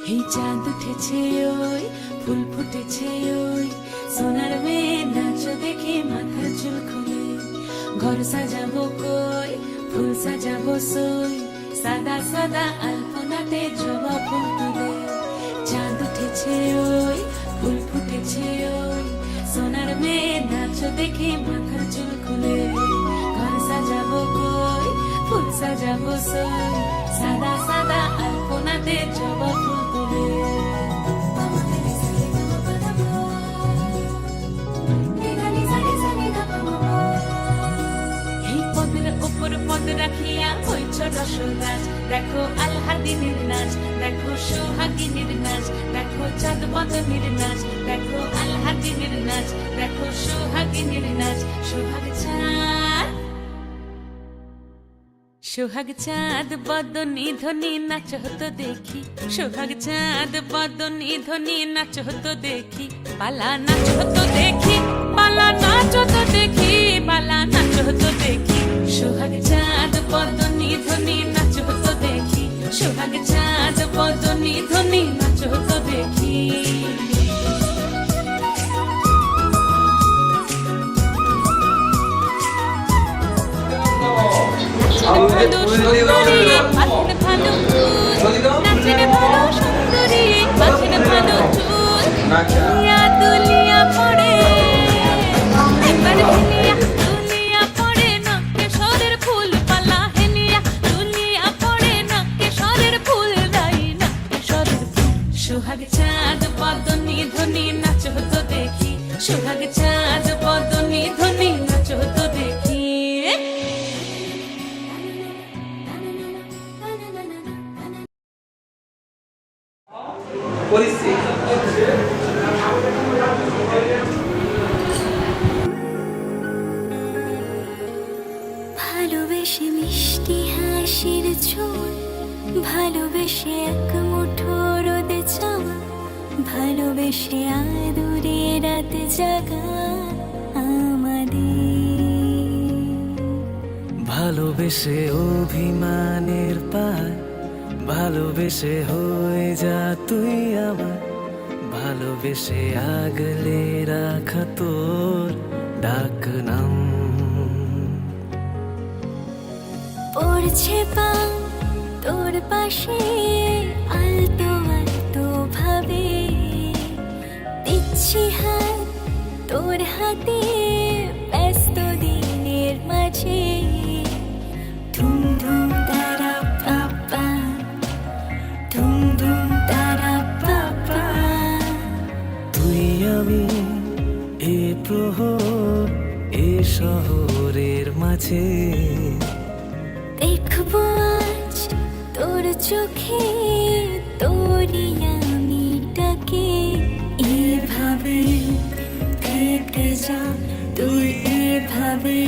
এই চাঁদ উঠেছে ওই ফুল ফুটেছে ওই সোনার মেয়ে নাচ দেখে মাথার চুল খুলে ঘর সাজাবো কই ফুল সাজাবো সই সাদা সাদা আলপনাতে জবা ফুল তুলে চাঁদ উঠেছে ওই ফুল ফুটেছে ওই সোনার মেয়ে নাচ দেখে মাথার চুল খুলে ঘর সাজাবো কই ফুল সাজাবো সই সাদা সাদা আলপনাতে জবা ফুল তুলে এই পদের উপর পদ রাখিয়া হইছ রসরাজ দেখো আল্লাদিনের নাচ দেখো সোহাগিনীর নাচ দেখো চাঁদ বদনের নাচ দেখো আল্লাদিনের নাচ দেখো সোহাগিনীর নাচ সোহাগ চাঁদ সোহাগ চাঁদ বদনী ধ্বনি নাচ হতো দেখি সোহাগ চাঁদ বদনী ধ্বনি নাচ হতো দেখি পালা নাচ হতো দেখি পালা নাচ হতো দেখি পালা নাচ হতো দেখি সোহাগ চাঁদ বদনী ধ্বনি নাচ হতো দেখি সোহাগ চাঁদ বদনী ধ্বনি নাচ হতো দেখি সোহাগ চাঁদ বদনী ধ্বনি নাচ হতো দেখি সোহাগ চাঁদ বদনী ধ্বনি নাচ হতো দেখি ভালোবেসে মিষ্টি হাসির ঝোল ভালোবেসে এক মুঠো রোদে চাওয়া ভালোবেসে আদুরে রাত জাগা আমাদের ভালোবেসে অভিমানের পায় ভালোবেসে হয়ে যা তুই আমার ভালোবেসে আগলে রাখা তোর ডাক নাম পড়ছে পা তোর পাশে আলতো আলতো ভাবে দিচ্ছি হাত তোর হাতে ব্যস্ত দিনের মাঝে ধুম ধুম তারা পাপা ধুম ধুম তারা পাপা তুই আমি এ প্রহর এ শহরের মাঝে দেখবো আজ তোর চোখে তোরই আমিটাকে এভাবে থেকে যা তুই এভাবে